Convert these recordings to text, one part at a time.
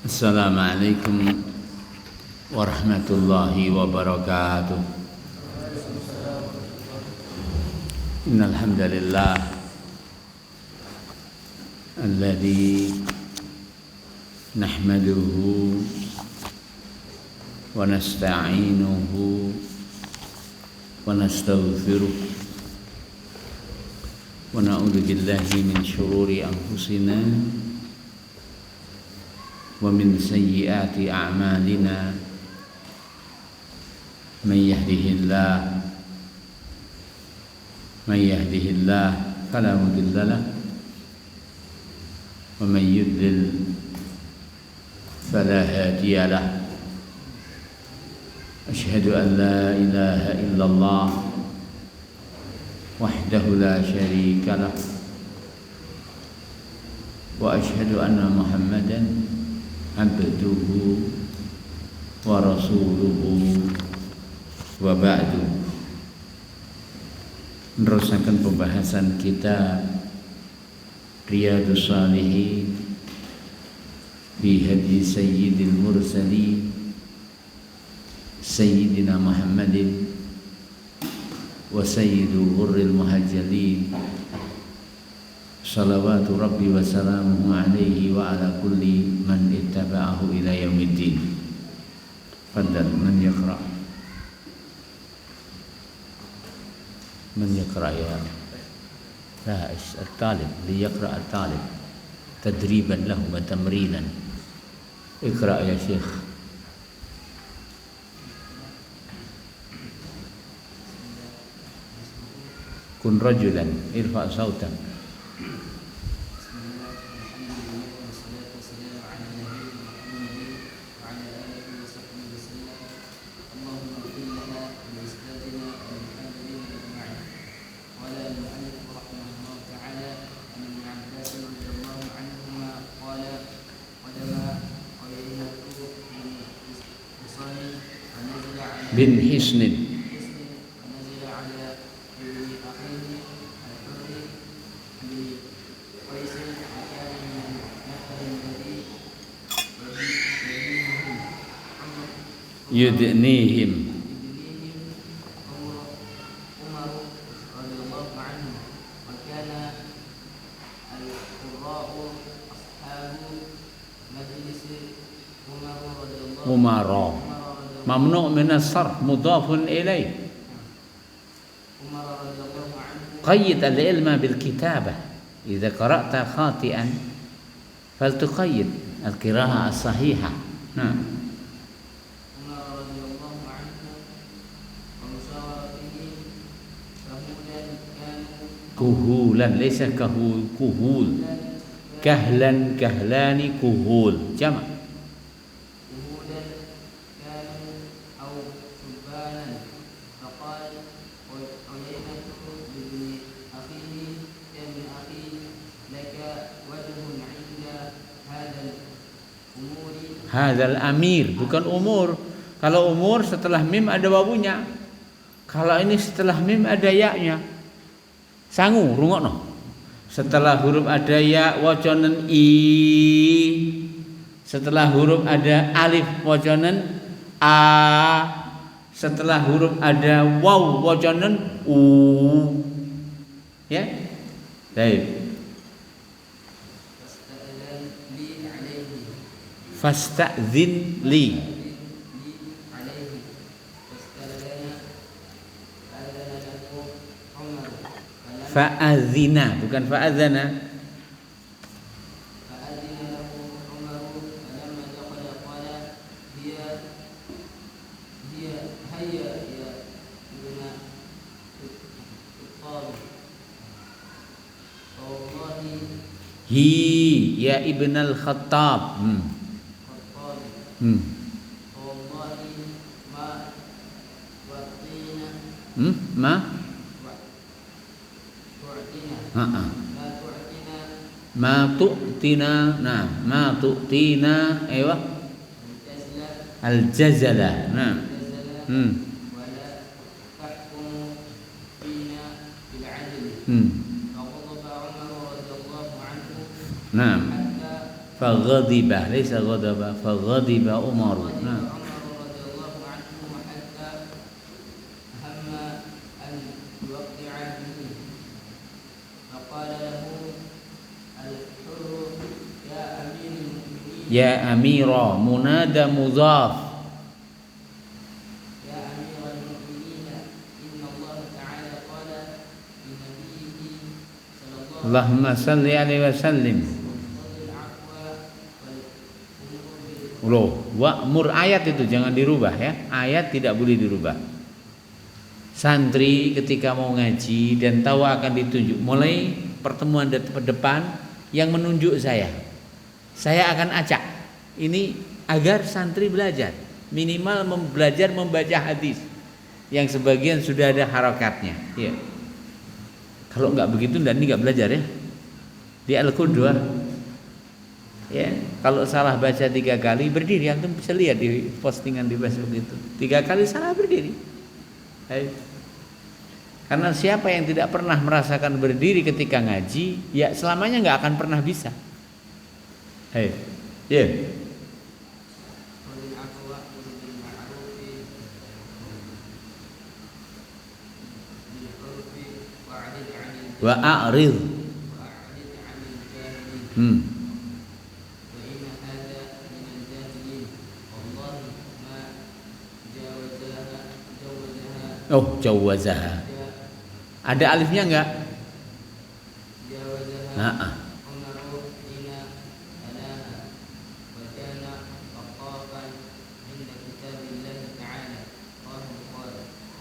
Assalamualaikum warahmatullahi wabarakatuh. Innal hamdalillah alladzi nahmaduhu wa nasta'inuhu wa nastaghfiruh wa na'udzu billahi min syururi anfusina wa min sayyiati a'malina man yahdihillah fala mudilla lahu wa man yudlil fala hadiya lahu. Asyhadu an la ilaha illallah wahdahu la syarika lahu wa asyhadu anna Muhammadan abduhu wa rasuluhu wa ba'du. Meneruskan pembahasan kita Riyadhus Shalihin bi hadi sayyidil mursalin sayyidina Muhammadin wa sayyidu ghurril muhajjalin salawatu rabbi wa salamuhu alaihi wa ala kulli man ittaba'ahu ila yaumiddin. Fadal man yaqra ya la at-talib liyaqra at-talib tadriban lahu wa tamrinan. Iqra ya syekh. Kun rajulan irfa sautan. Bin Hisnin yudnihim umara mamnu' min as-sarf mudhafun ilaih. Qayyid al-ilma bil kitabah. Idza qara'ta khati'an faltuqayyid al-qira'ah as-sahihah. Nah. Kuhulan laysa kuhul. Kahlan kahlani kuhul jama'. Hadzal amir, bukan umur. Kalau umur setelah mim ada wawunya. Kalau ini setelah mim ada ya-nya. Sangu rungokno. Setelah huruf ada ya wacanen i. Setelah huruf ada alif wacanen a. Setelah huruf ada waw wacanen u. Ya? Baik. Fasta'zin li. Fa'azina bukan fa'azana. Hi ya Ibn al-Khattab. Ma ma tu'tina. Nah, ma tu'tina aywa al-jazala. Nah. Nah. faghadiba laisa ghadaba faghadiba Umar. Nah. Ya amira munada mudhaf. Ya amiral mu'minin inna Allah ta'ala qala li nabiyhi sallallahu Allahumma salli alaihi wasallim. Loh, wa'mur ayat itu jangan dirubah ya. Ayat tidak boleh dirubah. Santri ketika mau ngaji dan tahu akan ditunjuk, mulai pertemuan depan yang menunjuk saya akan acak ini agar santri belajar minimal belajar membaca hadis yang sebagian sudah ada harakatnya ya. Kalau nggak begitu ini nggak belajar ya di Al-Qudwah ya. Kalau salah baca 3 kali berdiri, antum bisa lihat di postingan di Facebook itu 3 kali salah berdiri. Karena siapa yang tidak pernah merasakan berdiri ketika ngaji ya selamanya nggak akan pernah bisa. Wa a'rid. Oh, jawazaha. Ada alifnya enggak? Nah.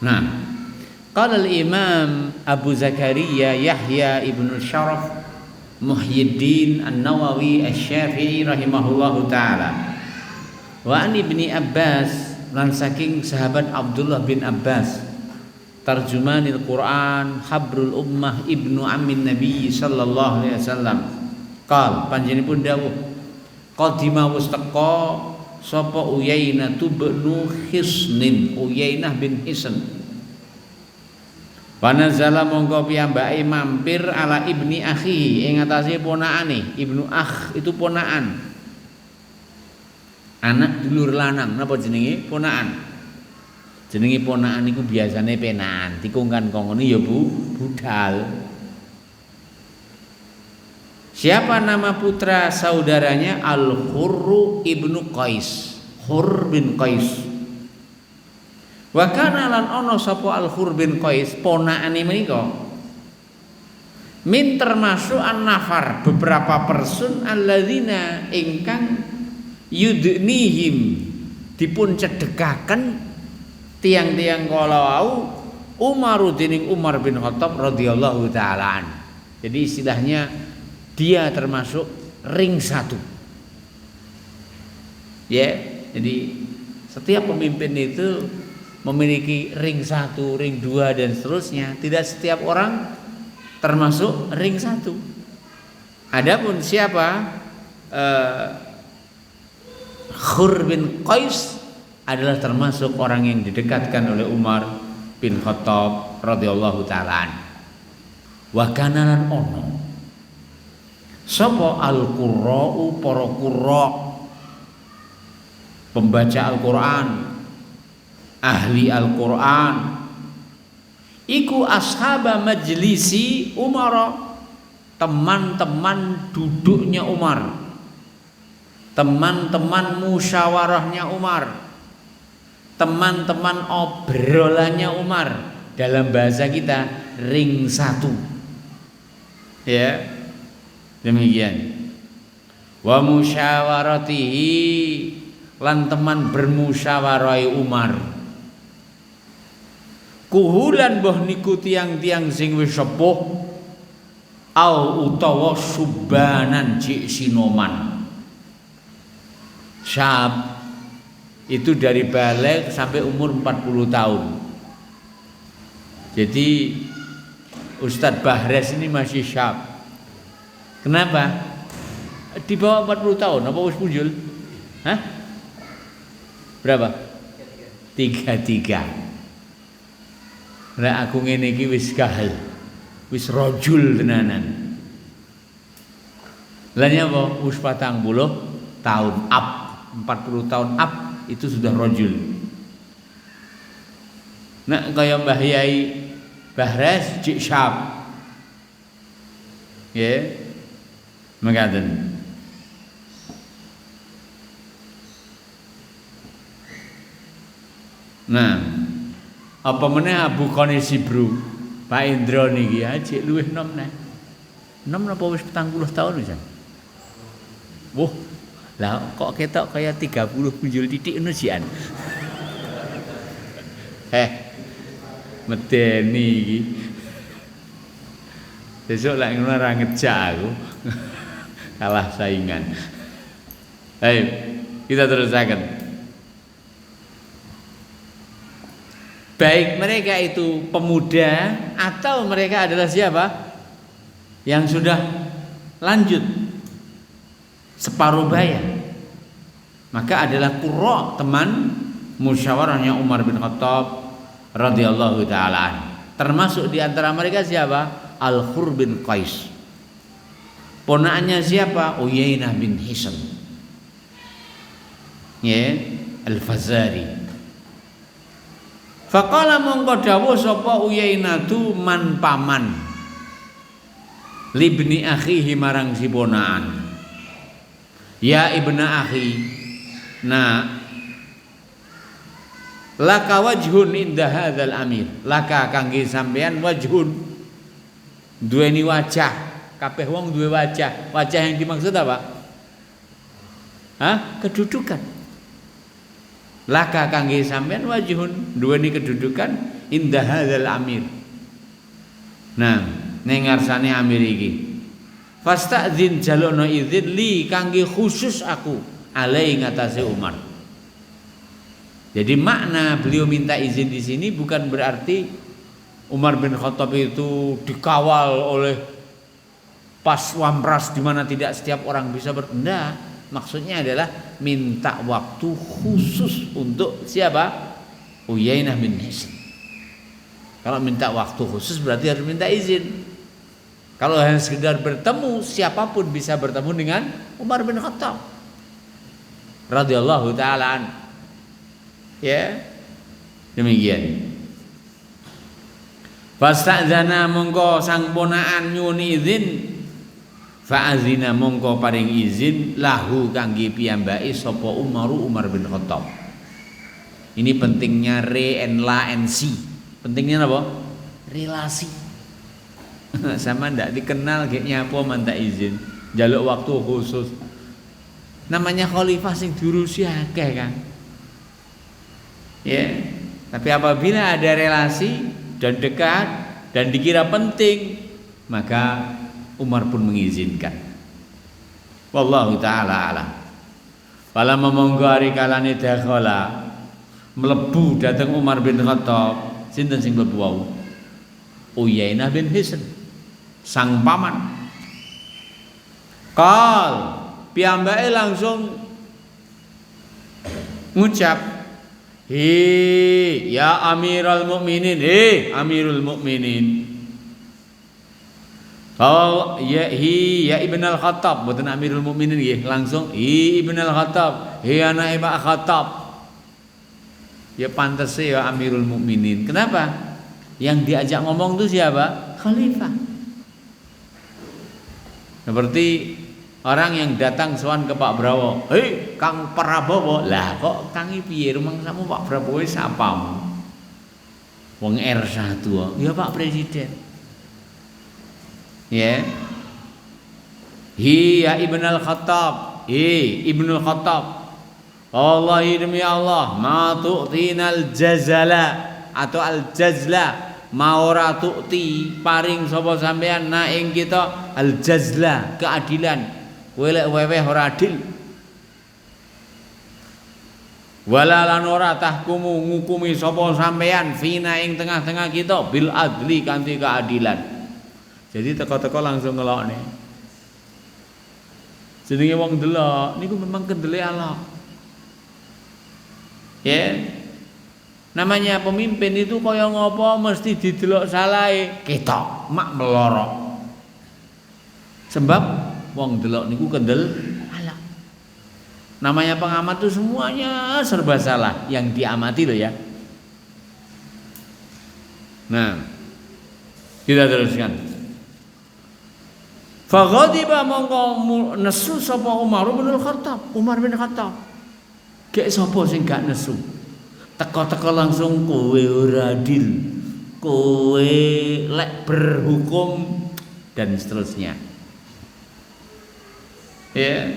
Nah, qala al-Imam Abu Zakaria Yahya ibn Syaraf Muhyiddin An-Nawawi Asy-Syafi'i rahimahullahu taala. Wa an Ibni Abbas lan saking sahabat Abdullah bin Abbas tarjumanil Quran habrul ummah ibnu ammin Nabi sallallahu alaihi wasallam. Qal panjenenganipun dawuh qadima wastaqqa sapa Uyainah bin Hisnin Uyainah bin Hisn Wanazala mongko piyambake mampir ala ibni akhi ing atase ponakane. Ibnu akh itu ponakan. Anak dulur lanang napa jenenge? Ponakan. Jenenge ponakan iku biasane penakan. Tikungkan kongkone ya budal. Siapa nama putra saudaranya? Al-Hurr ibnu Qais. Hurr bin Qais. Wa kana lan ana sapa Al-Hurr bin Qais ponakane menika min termasuk an-nafar beberapa person alladzina ingkang yudnihim dipun cedhekaken tiang-tiang kala wau Umar dening Umar bin Khattab radhiyallahu taala an. Jadi istilahnya dia termasuk ring 1. Ya, jadi setiap pemimpin itu memiliki ring 1, ring 2 dan seterusnya. Tidak setiap orang termasuk ring 1. Adapun siapa Hurr bin Qais adalah termasuk orang yang didekatkan oleh Umar bin Khattab radhiyallahu taala. Wa kana lan ono sapa al-qurra'u para qurra pembaca Al-Qur'an ahli Al-Qur'an iku ashaba majlisi Umar, teman-teman duduknya Umar, teman-teman musyawarahnya Umar, teman-teman obrolannya Umar. Dalam bahasa kita ring 1 ya, demikian. Wa musyawaratihi lan teman bermusyawarai Umar. Kuhulan boh niku tiang-tiang sing wis sepuh au utawa subanan cik sinoman. Syab itu dari balik sampai umur 40 tahun. Jadi Ustadz Bahres ini masih syab. Kenapa? Di bawah 40 tahun apa wis punjul? Hah? Berapa? 33. Lah aku ngene iki wis kahel. Wis rajul tenanan. Lah apa? Wis 40 tahun up, 40 tahun up itu sudah rajul. Nek kaya Mbah Yai Bahres cik syab. Ya. Mengatakan nah, apa meneh Abu Qani Sibru, Pak Indra niki cek luwih nom neh. Nom napa wis 40 tahun wis. Wah, lah kok ketok kaya 30 punjul titik ngono jian. Medeni iki. Besok lek ngono ora ngejak aku. Kalah saingan. Ayo, kita teruskan. Baik mereka itu pemuda atau mereka adalah siapa? Yang sudah lanjut separuh baya. Maka adalah qurra, teman musyawarahnya Umar bin Khattab radhiyallahu taala. Termasuk di antara mereka siapa? Al-Khur bin Qais. Ponakannya siapa? Uyainah bin Hisn. Ya, Al-Fazari. Faqala mongko dawuh sapa Uyainatu man paman libni akhihi marang si ponakan. Ya ibna akhi. Nah, laka wajhun inda hadzal amir. Laka kangge sampean wajhun. Duweni wajah. Kabeh wong duwe wajah. Wajah yang dimaksud apa? Kedudukan. Laka kangge sampean wajhun duweni kedudukan indah hadzal amir. Nah, ning ngarsane amir iki. Fastadzin jalukno izin li kangge khusus aku alai ngatasé Umar. Jadi makna beliau minta izin di sini bukan berarti Umar bin Khattab itu dikawal oleh pas wampras di mana tidak setiap orang bisa bertindak. Maksudnya adalah minta waktu khusus untuk siapa? Uyainah bin Hisn. Kalau minta waktu khusus berarti harus minta izin. Kalau hanya sekedar bertemu, siapapun bisa bertemu dengan Umar bin Khattab radhiyallahu taala. Ya. Demikian. Fasta'dzana mongko sang ponaan nyuwun izin. Fa'azina mongko paring izin lahu kangge piyambake sapa Umar bin Khattab. Ini pentingnya re and la and si. Pentingnya apa? Relasi. Sama ndak dikenal gek nyapa minta izin, njaluk waktu khusus. Namanya khalifah sing diurusi akeh, Kang. Ya. Tapi apabila ada relasi dan dekat dan dikira penting, maka Umar pun mengizinkan. Wallahu taala alam. Pala memonggo ari kalane dakhala mlebu dateng Umar bin Khattab. Sinten sing mlebu wau? Uyainah bin Hisn, sang paman. Qal piyambake langsung ngucap, "Hi ya Amirul Mukminin, Amirul Mukminin." Oh ya Ibn al-Khattab, bukan Amirul Mukminin nggih, langsung Ibn al-Khattab, anak Pak Khattab. Ya pantas ya Amirul Mukminin. Kenapa? Yang diajak ngomong itu siapa? Khalifah. Seperti orang yang datang sowan ke Pak Prabowo, Kang Prabowo, lah kok Kang piye rumangsamu Pak Prabowo sapamu? Wong R1, ya Pak Presiden. Ya. Ya Ibn al-Khattab, Ibn al-Khattab. Allah demi Allah, ma tu'tinal jazala atau al-jazla, ma ora tu'ti paring sapa sampean na ing kita al-jazla, keadilan. Kowe lek weweh ora adil. Wala lan ora tahkumu ngukumi sapa sampean fina ing tengah-tengah kita bil adli kanthi keadilan. Jadi teko-teko langsung ngelokne. Jenenge wong delok niku memang kendele Allah. Ya. Namanya pemimpin itu kaya ngopo mesti didelok salahe, ketok mak melorok. Sebab Wong delok niku kendel alam. Namanya pengamat tuh semuanya serba salah yang diamati loh ya. Nah, kita teruskan. Faghadiba mongko nesu sapa Umar bin Khattab. Umar bin Khattab. Gek sapa sing gak nesu? Teko-teko langsung kowe ora adil. Kowe lek berhukum dan seterusnya. Ya.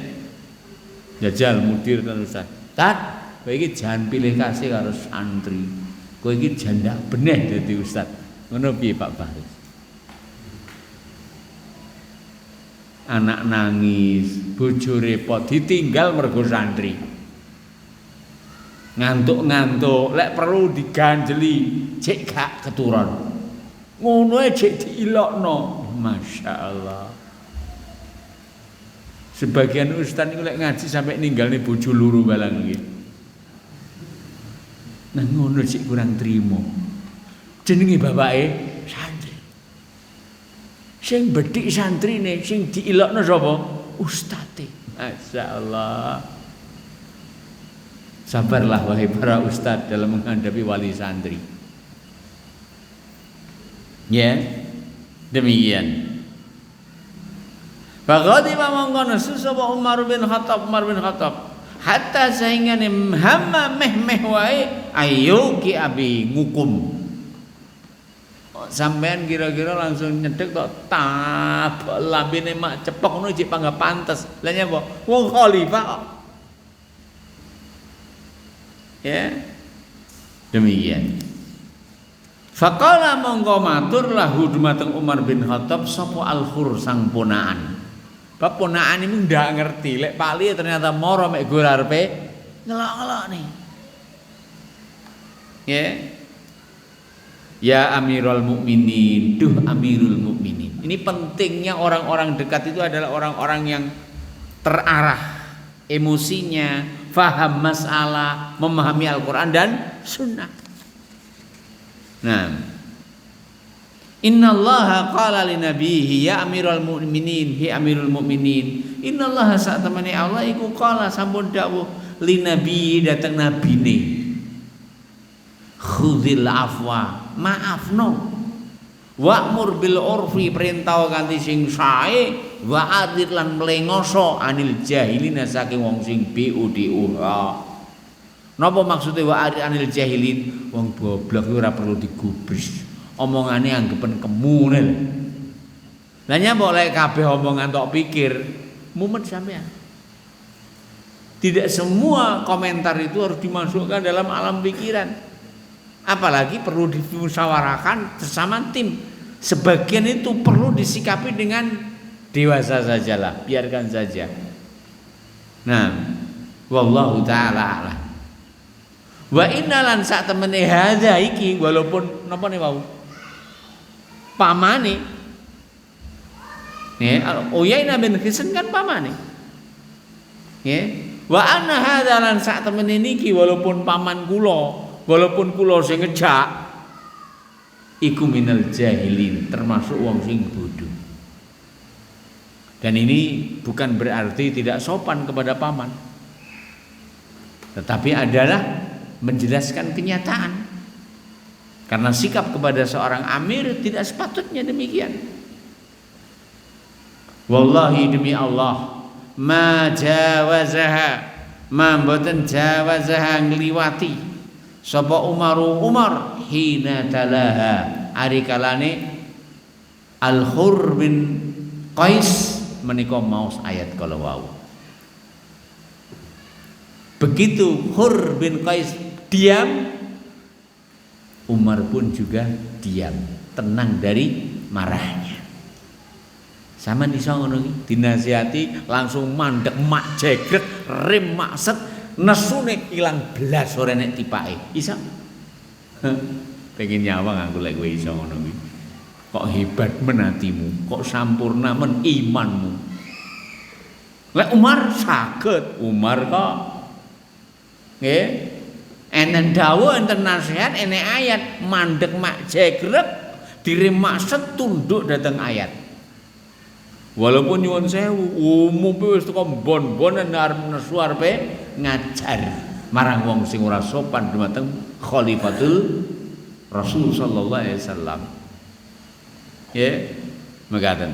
Jajal mudir kan Ustaz. Tat, kowe iki jangan pilih kasih karo santri. Kowe iki janda beneh dadi ustaz. Ngono piye Pak Baris? Anak nangis, bojo repot, ditinggal mergo santri. Ngantuk-ngantuk, lek perlu diganjeli, cek gak keturun. Ngono ae cek diilokno. Masya Allah. Sebagian ustaz niku lek ngaji sampai ninggalne bojo loro balang nggih. Nah ngono sik kurang trimo. Jenenge bapake santri. Sing bedhik santrine, sing diilokno sapa? Ustate. Masyaallah. Sabarlah wahai para ustaz dalam menghadapi wali santri. Ya, demikian. Faghadiba mongko nesu sapa Umar bin Khattab, hatta sehingga hamma meh wae ayo ki abi ngukum. Sampean kira-kira langsung nyedek tok tabak lambene mak cepok ngono jek pangga pantes. Lah nyapa? Wong khalifah kok. Ya. Demikian. Faqala mongko matur lahu dumateng Umar bin Khattab sapa al-Khur sang ponaan. Bab ponaan ini ndak ngerti lek pali ternyata moro mek gur arepe ngelok-ngelok nih. Ya. Ya Amirul Mukminin, duh Amirul Mukminin. Ini pentingnya orang-orang dekat itu adalah orang-orang yang terarah emosinya, faham masalah, memahami Al-Qur'an dan sunnah. Nah, innallaha qala li nabiyhi ya Amirul Mukminin, hi Amirul Mukminin. Innallaha sak temene Allah iku qala sampun dawuh li nabi dateng nabine. Khudhil afwa, maafno. Wa'mur bil urfi, perintah kanthi sing sae, wa adir lan mlengoso anil jahilin saking wong sing BUDU. Napa maksude wa adir anil jahilin? Wong goblok ora perlu digubris. Omongane anggepen kemune lho. Lah nyapa lek kabeh omongan tok pikir, mumet sampean. Tidak semua komentar itu harus dimasukkan dalam alam pikiran. Apalagi perlu dimusyawarahkan bersama tim. Sebagian itu perlu disikapi dengan dewasa sajalah, biarkan saja. Nah, wallahu taala a'lam. Wa innalan sak temene hadza iki walaupun napa ne wau pamane Uyainah bin Hisn kan pamane. Wa anna hadza lan sak temene niki walaupun paman kula, walaupun kula sing ngejak iku minal jahilin, termasuk wong sing bodoh. Dan ini bukan berarti tidak sopan kepada paman, tetapi adalah menjelaskan kenyataan. Karena sikap kepada seorang amir tidak sepatutnya demikian. Wallahi demi Allah, ma jawazaha, ma mboten jawazaha ngliwati sapa Umar hina talaha ari kalane Al-Khur bin Qais menika maos ayat kala wau. Begitu Khur bin Qais diam, Umar pun juga diam, tenang dari marahnya. Sama iso ngono iki, dinasihati langsung mandek mak jegrek, rem makset, nesune ilang blas ora nek tipake. Iso? Pengen nyawang aku lek kowe iso ngono iki. Kok hebat menatimu, kok sampurna men imanmu. Lek Umar saged, Umar kok nggih enten dawuh enten nasihat enek ayat mandek mak jegrek direm makset tunduk dateng ayat. Walaupun nyuwun sewu, umum wis teko bon-bonan arep nesu arepe ngajar marang wong sing ora sopan dumateng khalifatul Rasul sallallahu alaihi wasallam. Ya, mekaten.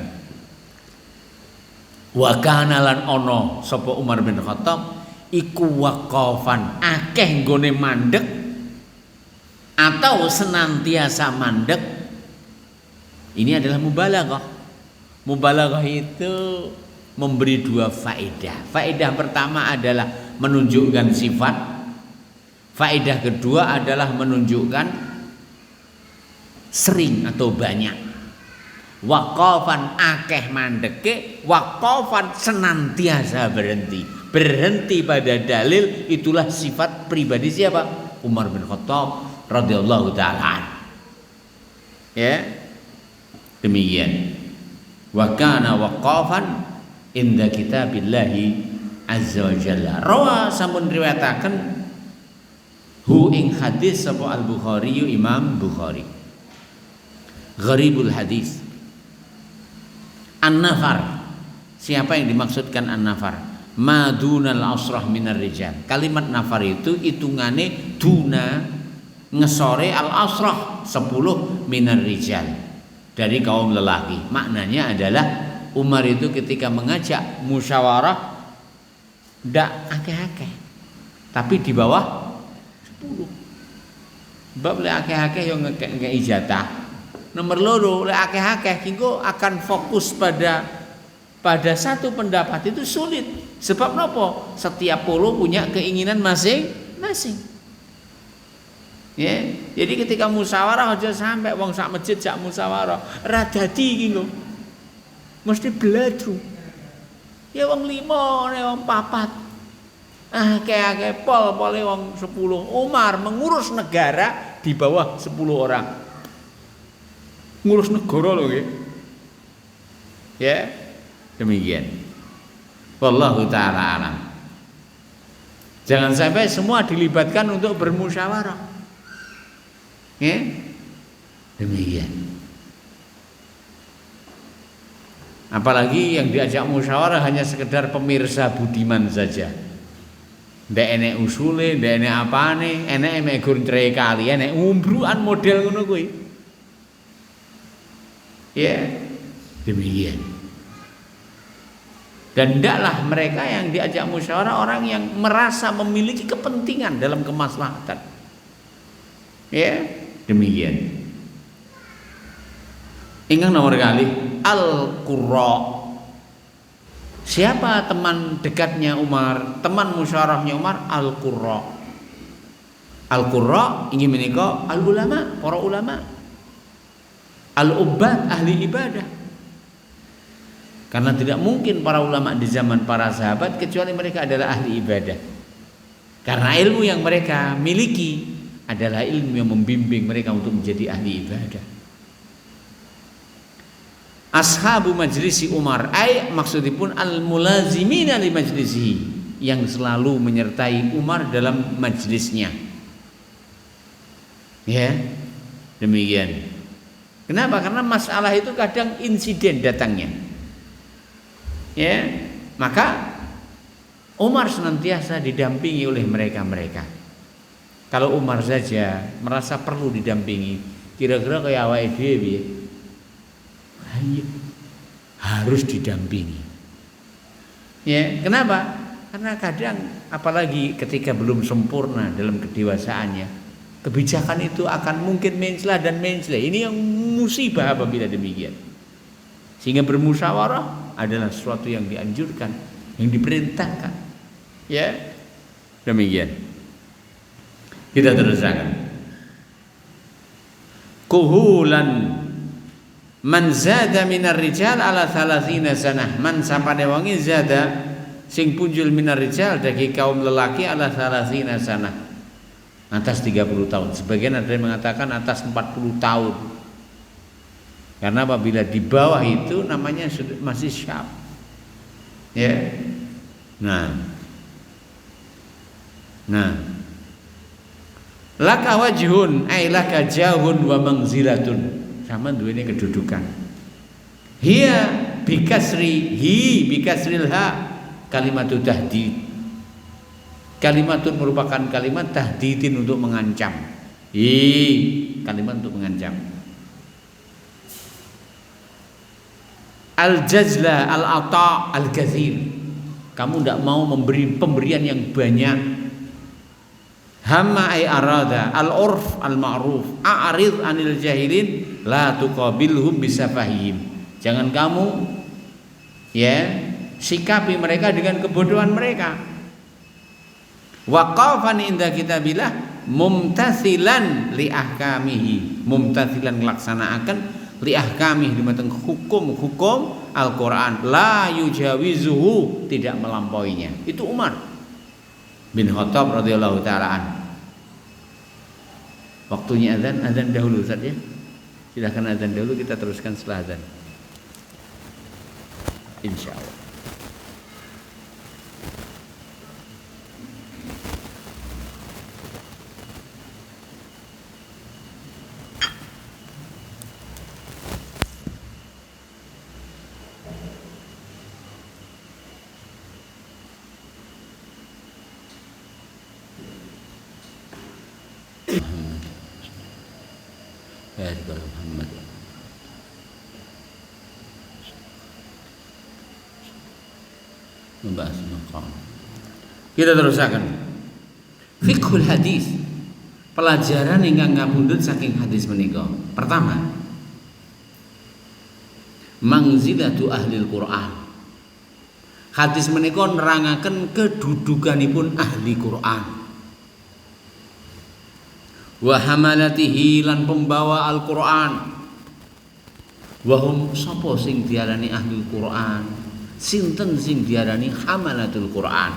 Wa kana lan ana sapa Umar bin Khattab iku waqafan akeh nggone mandeg atau senantiasa mandeg. Ini adalah mubalaghah. Mubalaghah itu memberi dua faedah. Faedah pertama adalah menunjukkan sifat. Faedah kedua adalah menunjukkan sering atau banyak. Waqafan akeh mandeke, waqafan senantiasa berhenti. Berhenti pada dalil, itulah sifat pribadi siapa? Umar bin Khattab radhiyallahu taala. Ya. Demikian. Wa kana waqafan inda kitabillahi azza wa jalla. Rawa sampun riwayataken hu ing hadis sapa Al-Bukhari Imam Bukhari. Gharibul hadis. An-nafar. Siapa yang dimaksudkan an-nafar? Madunal asrah minar rijal. Kalimat nafar itu hitungane duna ngesore al-asrah 10 minar rijal dari kaum lelaki. Maknanya adalah Umar itu ketika mengajak musyawarah ndak akeh-akeh, tapi di bawah 10. Bab le akeh-akeh yo ngekek ijatah. Nomor loro le akeh-akeh kingko akan fokus pada satu pendapat itu sulit. Sebab nopo? Setiap polo punya keinginan masing-masing. Ya, jadi ketika musyawarah aja sampai wong sak masjid sak musyawarah, ra dadi iki lho. Mesti bledru. Ya wong 5, wong 4. Akeh-akeh pol-pole wong 10. Umar mengurus negara di bawah 10 orang. Ngurus negara lho nggih. Ya, demikian. Wallahu taala alam. Jangan sampai semua dilibatkan untuk bermusyawarah. Ya. Demikian. Apalagi yang diajak musyawarah hanya sekedar pemirsa budiman saja. Ndak enek usule, ndak enek apane, enek mek gur cerai kali, enek umbruan model ngono kuwi. Ya, demikian. Dan hendaklah mereka yang diajak musyawarah orang yang merasa memiliki kepentingan dalam kemaslahatan. Ya, demikian. Ingat nomor kali Al-Qurra. Siapa teman dekatnya Umar, teman musyawarahnya Umar? Al-Qurra. Al-Qurra ingin menika al-ulama, para ulama. Al-ubbad, ahli ibadah. Karena tidak mungkin para ulama di zaman para sahabat kecuali mereka adalah ahli ibadah. Karena ilmu yang mereka miliki adalah ilmu yang membimbing mereka untuk menjadi ahli ibadah. Ashabu majlisi Umar, maksudipun al-mulazimina li majlisihi, yang selalu menyertai Umar dalam majlisnya. Ya, demikian. Kenapa? Karena masalah itu kadang insiden datangnya. Ya, maka Umar senantiasa didampingi oleh mereka-mereka. Kalau Umar saja merasa perlu didampingi, kira-kira kayak awake dhewe harus didampingi. Ya, kenapa? Karena kadang apalagi ketika belum sempurna dalam kedewasaannya, kebijakan itu akan mungkin mencela dan mencela. Ini yang musibah apabila demikian. Sehingga bermusyawarah adalah sesuatu yang dianjurkan, yang diperintahkan. Ya, demikian. Kita teruskan. Kuhulan man zada minar rijal ala 30 sanah. Man sapane wonge zada sing punjul minar rijal dari kaum lelaki ala 30 sanah. Atas 30 tahun. Sebagian ada yang mengatakan atas 40 tahun. Karena apabila di bawah itu namanya masih syab. Ya. Nah. Laka wajhun ay laka jahun wa mangzilatun. Sama duwene kedudukan. Hiya bikasril ha kalimatut tahdid. Kalimatun merupakan kalimat tahdidin untuk mengancam. Kalimat untuk mengancam. Al-jazla al-ata al-kathir. Kamu tidak mau memberi pemberian yang banyak. Hamma ay arada al-urf al-ma'ruf a'rid anil jahilin la tuqabilhum bisafahihim. Jangan kamu sikapi mereka dengan kebodohan mereka. Waqafan inda kitabillah mumtathilan li ahkamihi. Mumtathilan melaksanakan li ahkamihi dimateng hukum-hukum Al-Qur'an, la yujawizuhu, tidak melampauinya. Itu Umar bin Khattab radhiyallahu taala an. Waktunya azan dahulu Ustaz ya. Silakan azan dahulu, kita teruskan setelah azan. Insyaallah. Muhammad. Membahas maqam. Kita teruskan. Fiqhul hadis. Pelajaran ingkang ngapundhut saking hadis menika. Pertama, manzilatu ahlil Qur'an. Hadis menika nerangaken kedudukanipun ahli Qur'an. Wa hamalatihi lan pembawa Al-Qur'an. Wa hum sapa sing diarani ahli Qur'an? Sinten sing diarani hamalatul Qur'an?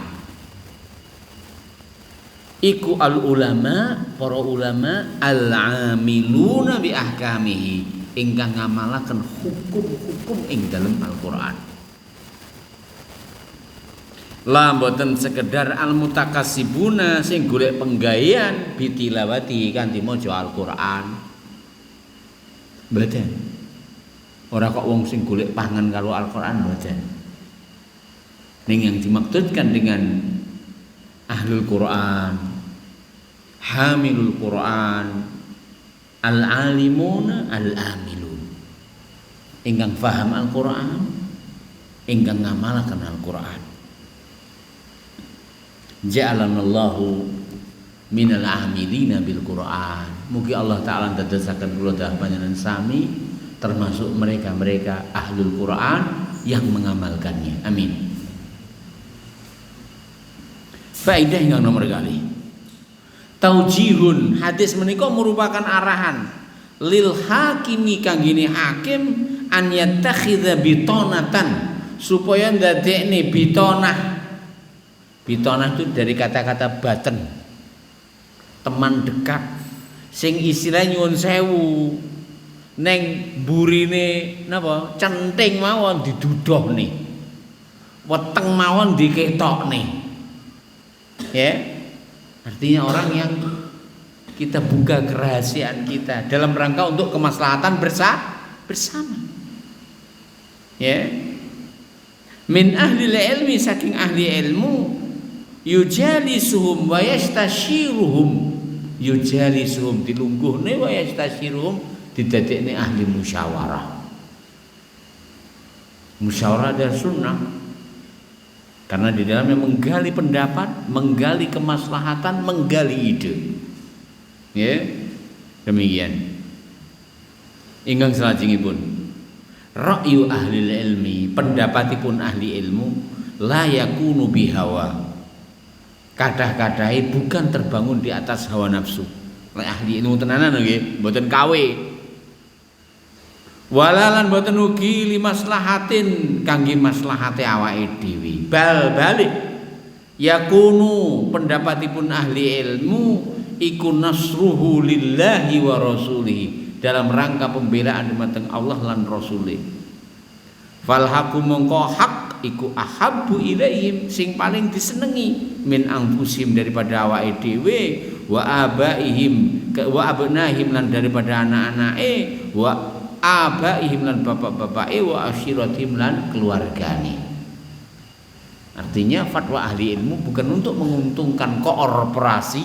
Iku al ulama, para ulama al-amiluna bi ahkamihi, ingkang ngamalaken hukum-hukum ing dalam Al-Qur'an. La mboten sekedar al-mutakasibuna sing golek penggawean bitilawati kanthi maca Al-Qur'an. Mboten. Ora kok wong sing golek pangan karo Al-Qur'an mboten. Ning yang dimaksudkan dengan ahlul Qur'an, hamilul Qur'an, al-alimuna al-amilun. Ingkang paham Al-Qur'an, ingkang ngamalaken Al-Qur'an. Ja'alanallahu minal amilina bil Qur'an. Mugi Allah taala dadosaken kula panjenengan sami termasuk mereka-mereka ahlul Qur'an yang mengamalkannya. Amin. Faedah yang nomor kali. Taujihun, hadis menika merupakan arahan lil hakimi kanggene hakim an yattakhidha bitonatan, supaya ndadekne bitonah. Bitonah itu dari kata-kata baten, teman dekat, sing istilah nyuwun sewu, neng burine napa centing mawon didudohne, weteng mawon diketokne. Ya, artinya orang yang kita buka kerahasiaan kita dalam rangka untuk kemaslahatan bersama. Ya, min ahli ilmi, saking ahli ilmu, yujalisuhum wa yastashiruhum. Yujalisuhum dilungguhne wa yastashiruhum didadekne ahli musyawarah. Musyawarah adalah sunnah, karena di dalamnya menggali pendapat, menggali kemaslahatan, menggali ide. Ya, demikian. Ingkang salajengipun, ra'yu ahli ilmi, pendapatipun ahli ilmu, la yakunu bihawa. Kadah-kadahe bukan terbangun di atas hawa nafsu. Lek ahli ilmu tenanan nggih, mboten kawe. Walalan mboten ugi limaslahatin kangge maslahate awake dhewe. Bal balik yakunu, pendapatipun ahli ilmu iku nasruhu lillahi wa rasulihi, dalam rangka pembelaan dumateng Allah lan rasulih. Fal haqu mongko hak iku ahabbu ilaihim, sing paling disenengi min anfusim, daripada awake dhewe, wa abaihim wa abnahim, lan daripada anak-anake, wa abaihim lan bapak-bapake wa asyiratihim lan keluargane. Artinya fatwa ahli ilmu bukan untuk menguntungkan korporasi,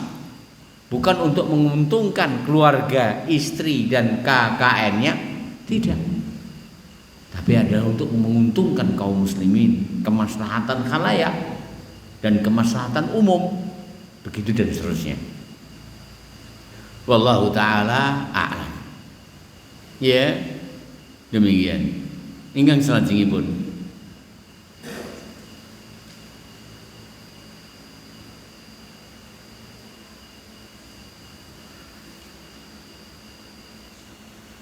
bukan untuk menguntungkan keluarga, istri dan KKN-nya, tidak. Tapi adalah untuk menguntungkan kaum muslimin, kemaslahatan khalayak dan kemaslahatan umum, begitu dan seterusnya. Wallahu taala a'lam. Ya, demikian. Ingkang salajengipun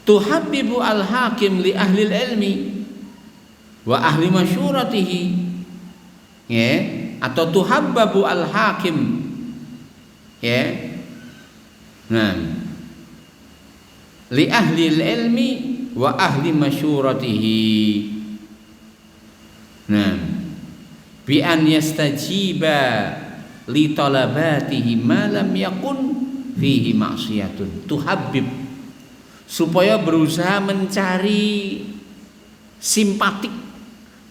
tuhabbibu al-hakim li ahli ilmi wa ahli masyuratihi, ya, atau tuhabbabu al-hakim, ya, nah, li ahli ilmi wa ahli masyuratihi, nah, bi an yastajiba li talabatihi ma lam yakun fihi ma'siyatun. Tuhabbib, supaya berusaha mencari simpatik,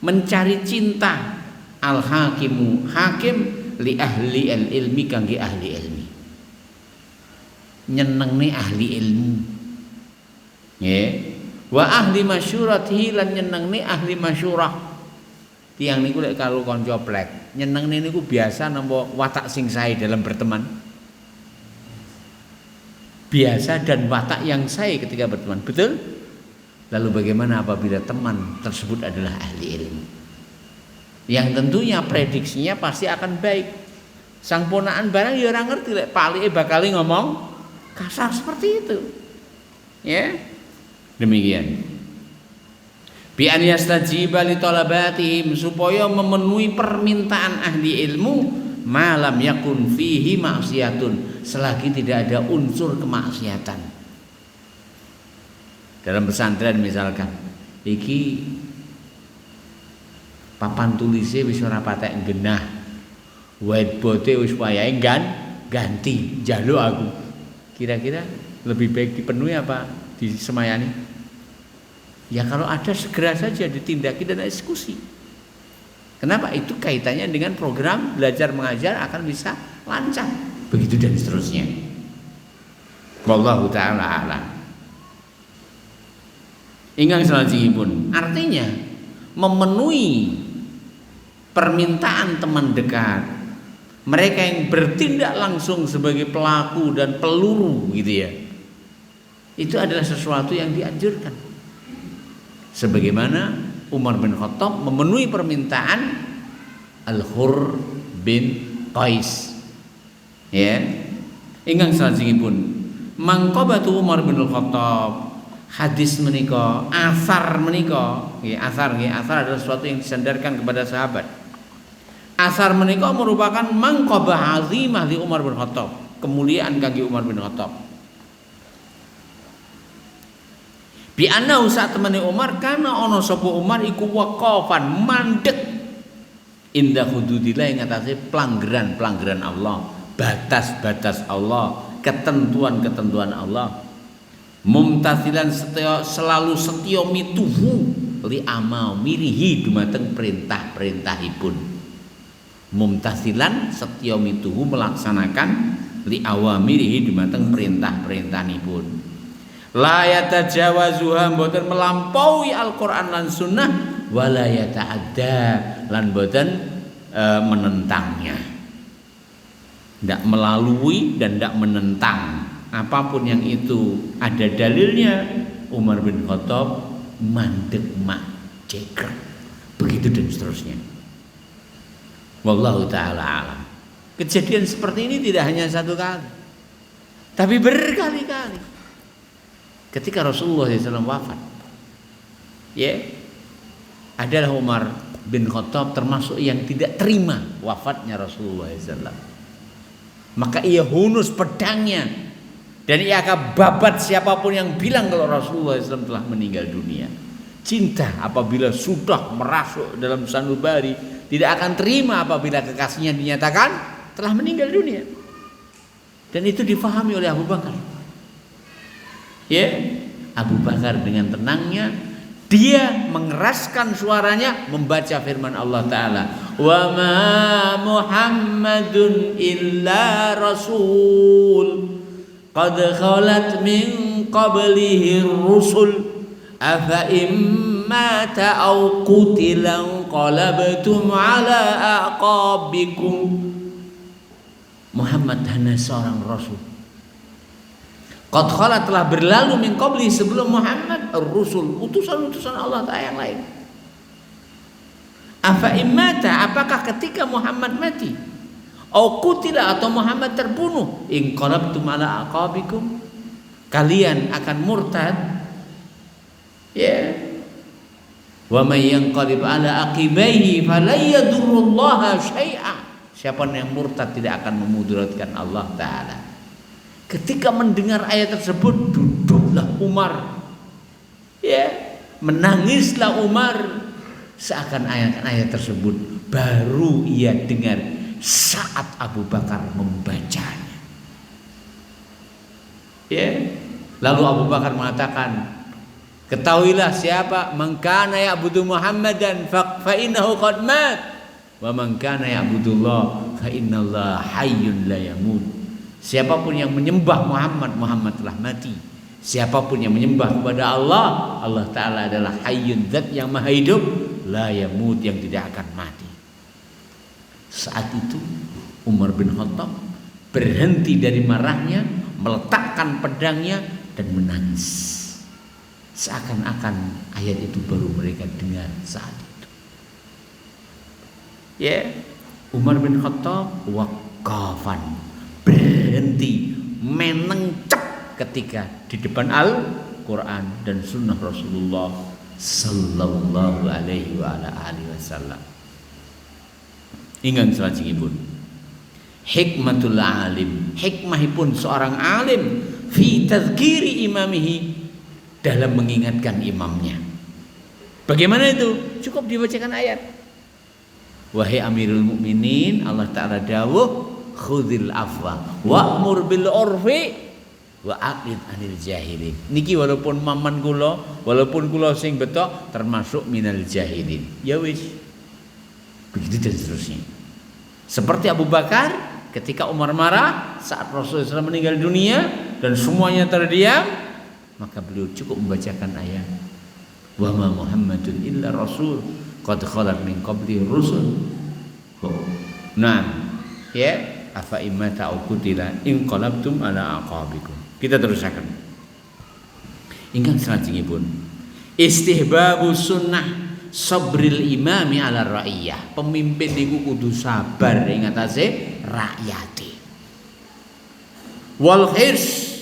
mencari cinta al-hakimu, hakim li ahli al-ilmi, kangge ahli ilmi, nyenengne ahli ilmu, ya, wa ahli masyuratihi lan nyenengne ahli masyurah. Tiyang niku lek karo kanca plek nyenengne niku biasa nampa watak sing sae dalam berteman, biasa dan watak yang sae ketika berteman, betul? Lalu bagaimana apabila teman tersebut adalah ahli ilmu, yang tentunya prediksinya pasti akan baik. Sang ponaan barang ya ora ngerti lek palike bakal ngomong kasar seperti itu, ya, demikian. Bi an yastajiba li talabatihim, supaya memenuhi permintaan ahli ilmu, malam yakun fihi maksiatun, selagi tidak ada unsur kemaksiatan. Dalam pesantren misalkan, iki papan tulisnya wis ora patek genah, whiteboard wis wayahe ganti, jaluk aku. Kira-kira lebih baik dipenuhi apa disemayani? Ya kalau ada segera saja ditindaki dan eksekusi. Kenapa? Itu kaitannya dengan program belajar mengajar akan bisa lancar, begitu dan seterusnya. Wallahu taala a'lam. Ingkang salajengipun, artinya memenuhi permintaan teman dekat, mereka yang bertindak langsung sebagai pelaku dan peluru, gitu ya. Itu adalah sesuatu yang dianjurkan. Sebagaimana Umar bin Khattab memenuhi permintaan Al-Hur bin Qais, ya. Ingkang salajengipun, mangqabatu Umar bin Khattab, hadis menika, asar menika, nggih, asar adalah sesuatu yang disandarkan kepada sahabat. Asar menika merupakan mangqabah azimah li Umar bin Khattab, kemuliaan kangge Umar bin Khattab. Bi anna saat temene Umar kana ana sapa Umar iku waqafan mandek indah hududillah, ing atase pelanggaran Allah, batas-batas Allah, ketentuan-ketentuan Allah. Mumtasilan selalu setya mituhu li amamirihi dumateng perintah-perintahipun. Mumtasilan setya mituhu melaksanakan li awamirihi dumateng perintah-perintahipun. La yatajawazuha, mboten melampaui Al-Qur'an lan sunnah, wala yata'adda lan mboten menentangnya. Ndak melalui dan ndak menentang. Apapun yang itu ada dalilnya, Umar bin Khattab mandek mak cekrek, begitu dan seterusnya. Wallahu taala alam. Kejadian seperti ini tidak hanya satu kali, tapi berkali-kali. Ketika Rasulullah SAW wafat, ya, adalah Umar bin Khattab termasuk yang tidak terima wafatnya Rasulullah SAW. Maka ia hunus pedangnya dan ia akan babat siapapun yang bilang kalau Rasulullah SAW telah meninggal dunia. Cinta apabila sudah merasuk dalam sanubari, tidak akan terima apabila kekasihnya dinyatakan telah meninggal dunia. Dan itu difahami oleh Abu Bakar. Ya, Abu Bakar dengan tenangnya dia mengeraskan suaranya membaca firman Allah Ta'ala, wa ma Muhammadun illa rasul qad khalat min qablihi rusul afa immata aw qutila qalabtum ala aqabikum. Muhammad hanya seorang rasul. Qad khalat telah berlalu min qabli sebelum Muhammad ar-rusul, utusan-utusan Allah Ta'ala yang lain. Afa immata, apakah ketika Muhammad mati, au qutila atau Muhammad terbunuh, in qalabtum ala aqabikum, kalian akan murtad. Ya. Wa may yanqalib ala aqibaihi falan yadurrullaha syai'a. Siapa yang murtad tidak akan memudaratkan Allah Ta'ala. Ketika mendengar ayat tersebut, duduklah Umar, ya, menangislah Umar, seakan ayat-ayat tersebut baru ia dengar saat Abu Bakar membacanya. Ya, lalu Abu Bakar mengatakan, ketahuilah siapa man kana ya'budu Muhammadan fa innahu qad mat wa man kana ya'budullah fa innallaha hayyun la yamut. Siapapun yang menyembah Muhammad, Muhammad telah mati. Siapapun yang menyembah kepada Allah, Allah Ta'ala adalah hayyun, zat yang maha hidup, la yamut, yang tidak akan mati. Saat itu Umar bin Khattab berhenti dari marahnya, meletakkan pedangnya dan menangis. Seakan-akan ayat itu baru mereka dengar saat itu. Ya, Umar bin Khattab waqafan, berhenti, menencep ketika di depan Al-Quran dan Sunnah Rasulullah Sallallahu Alaihi Wasallam. Ingat salajengipun, hikmatul alim, hikmahipun seorang alim fi tadzkiri imamihi, dalam mengingatkan imamnya. Bagaimana itu? Cukup dibacakan ayat. Wahai Amirul Mukminin, Allah Ta'ala dawuh, khudhil afwa wa'mur bil urfi wa aqid anil jahilin. Niki walaupun maman kula, walaupun kula sing betok termasuk minal jahilin. Ya wis. Begitu dan seterusnya. Seperti Abu Bakar ketika Umar marah saat Rasulullah SAW meninggal dunia dan semuanya terdiam, maka beliau cukup membacakan ayat wa ma Muhammadun illa rasul qad khalat min qabli rusul. Nah, ya, afa immata au qutila in qalabtum ala aqabikum. Kita terusaken. Ingkang salajengipun, istihbabu sunnah sabril imami ala ra'iyah. Pemimpin niku kudu sabar ing atase rakyate. Wal hirs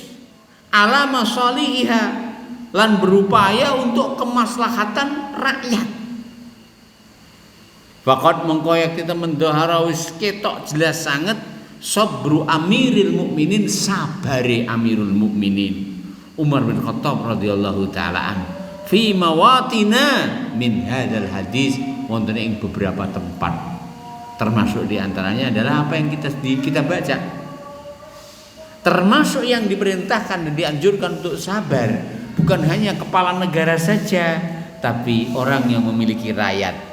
ala masalihiha, lan berupaya untuk kemaslahatan rakyat. Faqad mengkoyak kita mendahara wis ketok jelas sanget sabru amiril mukminin, sabare amirul mukminin Umar bin Khattab radhiyallahu taala an fi mawatina min hadzal hadis, wonten ing beberapa tempat, termasuk diantaranya adalah apa yang kita baca, termasuk yang diperintahkan dan dianjurkan untuk sabar bukan hanya kepala negara saja, tapi orang yang memiliki rakyat.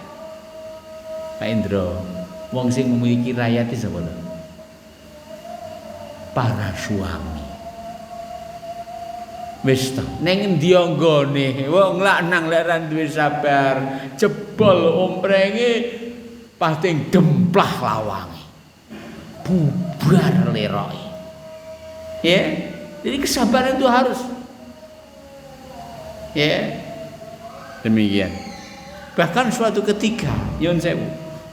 Pak Indro, wong sing memiliki rakyat itu sapa? Para suami. Wis ta, ning endi anggone wong lanang lek ra duwe sabar, jebol omprenge pating demplah lawange. Bubar leroke. Ya, jadi kesabaran itu harus. Ya. Demikian. Bahkan suatu ketika, Yon Sewu,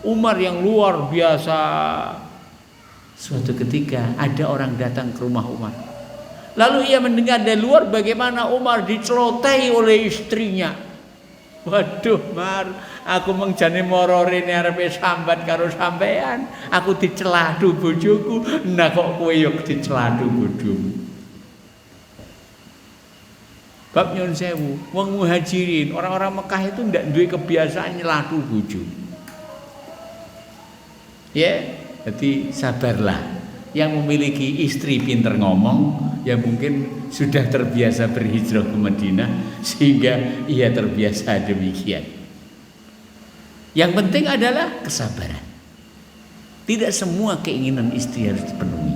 Umar yang luar biasa, suatu ketika ada orang datang ke rumah Umar. Lalu ia mendengar dari luar bagaimana Umar dicelotai oleh istrinya. Waduh, Mar, aku mengjane morore arepe sambat karo sampean, aku diceladu bojoku, nah kok kowe yo diceladu bojomu. Bab nyun sewu, wong muhajirin, orang-orang Mekah itu ndak duwe kebiasaan nyeladu bojo. Ya, jadi sabarlah. yang memiliki istri pinter ngomong, ya mungkin sudah terbiasa berhijrah ke Madinah sehingga ia terbiasa demikian. Yang penting adalah kesabaran. Tidak semua keinginan istri harus dipenuhi.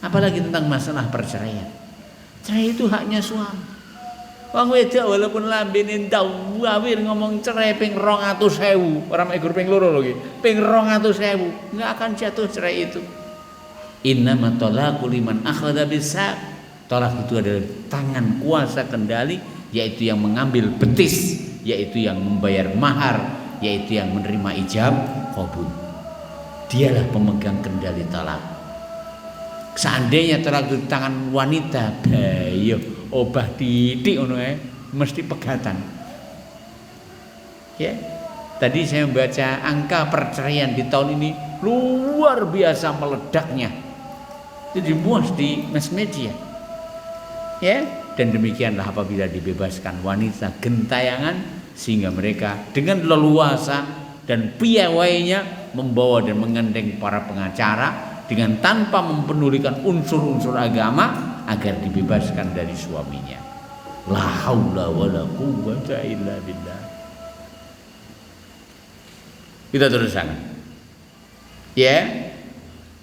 Apalagi tentang masalah perceraian. Cerai itu haknya suami. Wong wedok walaupun lambene tau awir ngomong cerai ping 200.000, ora mek ping 2 lho iki. Ping 200.000, enggak akan jatuh cerai itu. Innamat talaqu liman akhadha bisaq. Talak itu adalah tangan kuasa kendali, yaitu yang mengambil betis, yaitu yang membayar mahar, yaitu yang menerima ijab qabul. Dialah pemegang kendali talak. Seandainya talak itu di tangan wanita, bayo obah titik ngono mesti pegatan. Ya. Tadi saya membaca angka perceraian di tahun ini luar biasa meledaknya. Itu dimuat di mass media. Ya, dan demikianlah apabila dibebaskan wanita gentayangan sehingga mereka dengan leluasa dan piawainya membawa dan menggandeng para pengacara dengan tanpa mempedulikan unsur-unsur agama agar dibebaskan dari suaminya. La haula wala quwwata illa billah. Kita teruskan. Ya.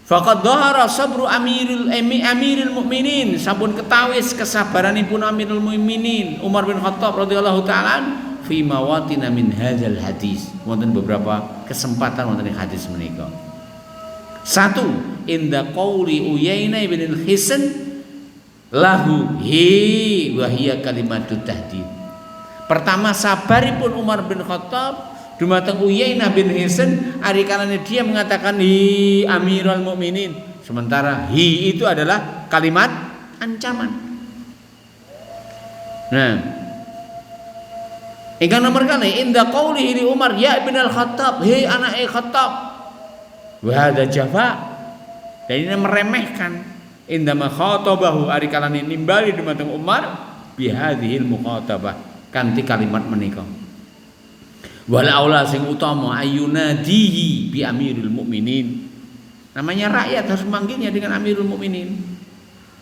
Faqad dhahara sabru amirul mukminin, sampun ketawis kesabaranipun amirul mukminin Umar bin Khattab radhiyallahu taala fi mawatin min hadzal hadis. Wonten beberapa kesempatan wonten hadis menika. Satu, inda qauli Uyainah bin al-Hisn lahu hi wa hiya kalimatut tahdid. Pertama sabaripun Umar bin Khattab dumateng Uyainah bin Hisn ari kalane dia mengatakan hi Amirul Mukminin, sementara hi itu adalah kalimat ancaman. Nah, ingkang nomor kali inda qauli li Umar ya bin al-Khattab, hei anake Khattab. Wa hadza jafa. Dan ini meremehkan. Inda ma khatabahu ari kalane nimbali dumateng Umar bi hadhil mukhatabah kanthi kalimat menika. Wal aula sing utama ayunadihi bi amirul mukminin. Namanya rakyat harus memanggilnya dengan amirul mukminin.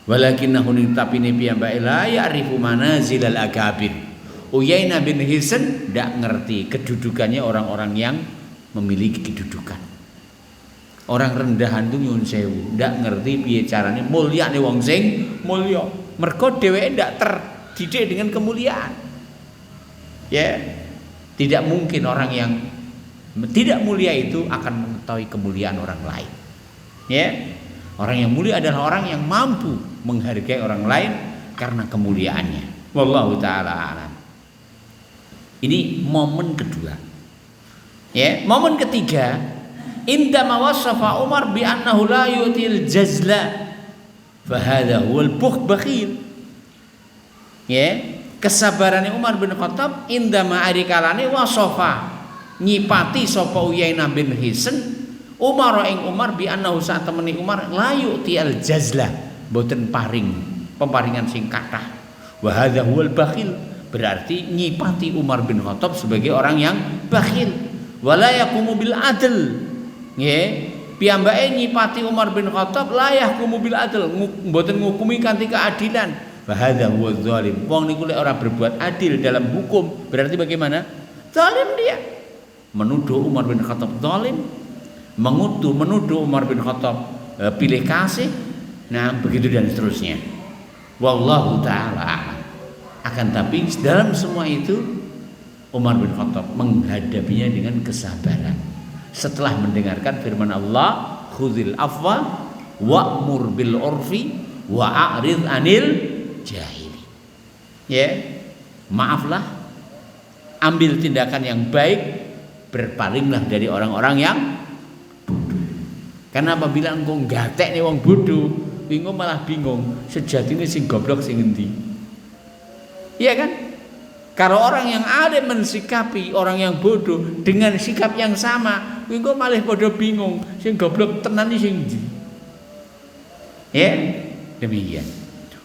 Walakinnahu tapine piyambake la ya'rifu manazilal akabir. Uyainah bin Hisn ndak ngerti kedudukannya orang-orang yang memiliki kedudukan. Orang rendahan itu nyun sewu, ndak ngerti piye carane mulyane wong sing mulya. Mergo dheweke ndak terdidik dengan kemuliaan. Ya. Tidak mungkin orang yang tidak mulia itu akan mengetahui kemuliaan orang lain. Ya. Orang yang mulia adalah orang yang mampu menghargai orang lain karena kemuliaannya. Wallahu taala a'lam. Ini momen kedua. Ya, momen ketiga, indama wasafa Umar bi annahu la yutil jazla fa hadha huwal bakhil. Ya, kesabarannya Umar bin Khattab indama ari kalane wasafa nyipati sapa Uyainah bin Hisn Umar ing Umar bi annahu sak temeni Umar la yutil jazla, boten paring pemparingan sing kathah. Wa hadza huwal bakhil, berarti nyipati Umar bin Khattab sebagai orang yang bakhil. Wala yaqumu bil adl. Nggih, piyambake nyipati Umar bin Khattab la yahkumu bil adl, mboten ngukumi kanthi keadilan. Fa hadza huwa zalim. Wong niku lek ora berbuat adil dalam hukum, berarti bagaimana? Zalim dia. Menuduh Umar bin Khattab zalim, menuduh Umar bin Khattab pilih kasih. Nah, begitu dan seterusnya. Wallahu taala. Akan tapi dalam semua itu Umar bin Khattab menghadapinya dengan kesabaran. Setelah mendengarkan firman Allah, khudhil afwa wa'mur bil urfi wa'rid anil jahili. Ya, maaflah, ambil tindakan yang baik, berpalinglah dari orang-orang yang bodoh. Karena apabila engkau gatek nih wong bodoh, engkau malah bingung sejatinya sing goblok sing endi. Iya kan? Kalau orang yang alim mensikapi orang yang bodoh dengan sikap yang sama, engkau malah bodoh bingung sing goblok tenan sing endi. Ya, demikian.